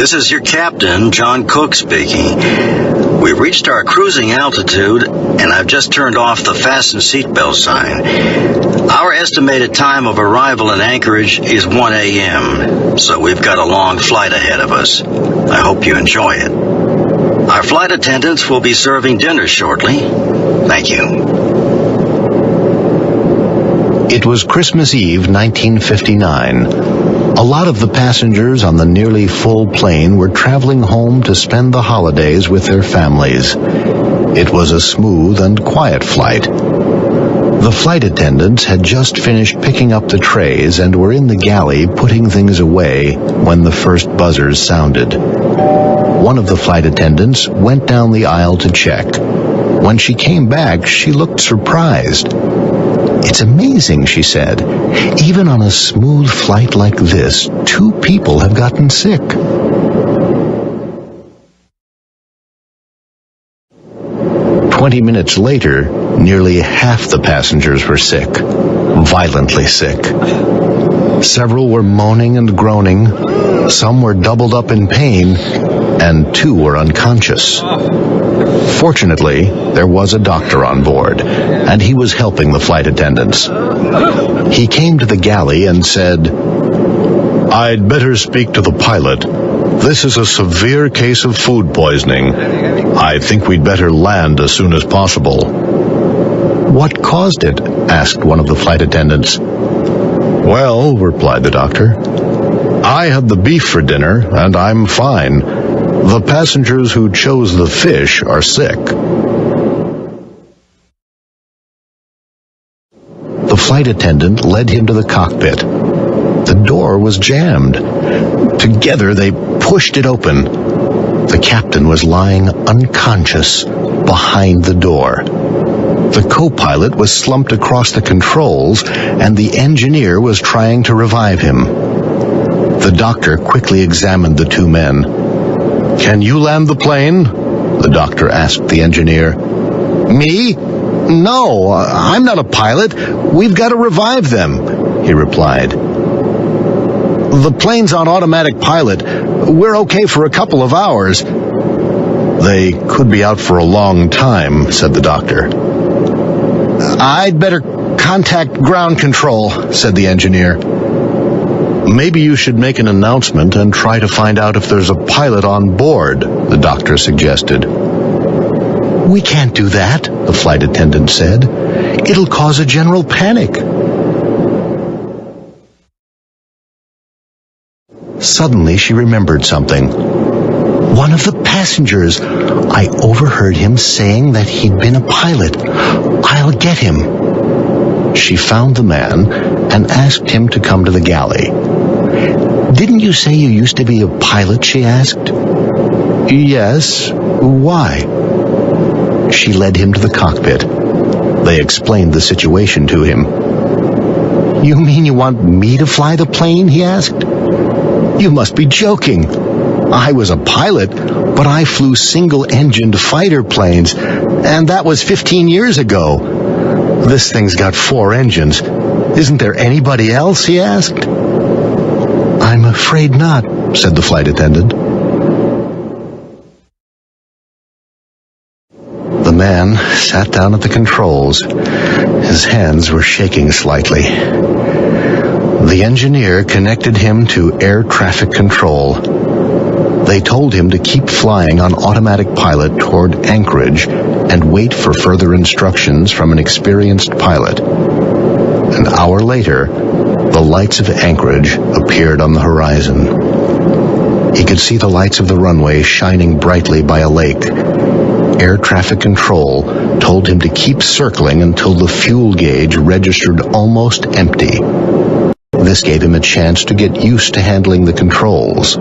This is your captain, John Cook speaking. We've reached our cruising altitude, and I've just turned off the fasten seatbelt sign. Our estimated time of arrival in Anchorage is 1 a.m., so we've got a long flight ahead of us. I hope you enjoy it. Our flight attendants will be serving dinner shortly. Thank you. It was Christmas Eve, 1959. A lot of the passengers on the nearly full plane were traveling home to spend the holidays with their families. It was a smooth and quiet flight. The flight attendants had just finished picking up the trays and were in the galley putting things away when the first buzzers sounded. One of the flight attendants went down the aisle to check. When she came back, she looked surprised. "It's amazing," she said. "Even on a smooth flight like this, 2 people have gotten sick." "20 minutes later, nearly half the passengers were sick, violently sick. Several were moaning and groaning, some were doubled up in pain, and 2 were unconscious. Fortunately, there was a doctor on board, and he was helping the flight attendants. He came to the galley and said, "I'd better speak to the pilot. This is a severe case of food poisoning. I think we'd better land as soon as possible." "What caused it?" asked one of the flight attendants. "Well," replied the doctor, "I had the beef for dinner, and I'm fine. The passengers who chose the fish are sick." The flight attendant led him to the cockpit. The door was jammed. Together they pushed it open. The captain was lying unconscious behind the door. The co-pilot was slumped across the controls, and the engineer was trying to revive him. The doctor quickly examined the 2 men. "Can you land the plane?" the doctor asked the engineer. "Me? No, I'm not a pilot. We've got to revive them," he replied. "The plane's on automatic pilot. We're okay for a couple of hours." "They could be out for a long time," said the doctor. "I'd better contact ground control," said the engineer. "Maybe you should make an announcement and try to find out if there's a pilot on board," the doctor suggested. "We can't do that," the flight attendant said. "It'll cause a general panic." Suddenly she remembered something. "One of the passengers. I overheard him saying that he'd been a pilot. I'll get him." She found the man and asked him to come to the galley. "Didn't you say you used to be a pilot?" she asked. "Yes. Why?" She led him to the cockpit. They explained the situation to him. "You mean you want me to fly the plane?" he asked. "You must be joking. I was a pilot, but I flew single-engined fighter planes, and that was 15 years ago. This thing's got 4 engines. Isn't there anybody else?" he asked. "I'm afraid not," said the flight attendant. The man sat down at the controls. His hands were shaking slightly. The engineer connected him to air traffic control. They told him to keep flying on automatic pilot toward Anchorage and wait for further instructions from an experienced pilot. An hour later, the lights of Anchorage appeared on the horizon. He could see the lights of the runway shining brightly by a lake. Air traffic control told him to keep circling until the fuel gauge registered almost empty. This gave him a chance to get used to handling the controls.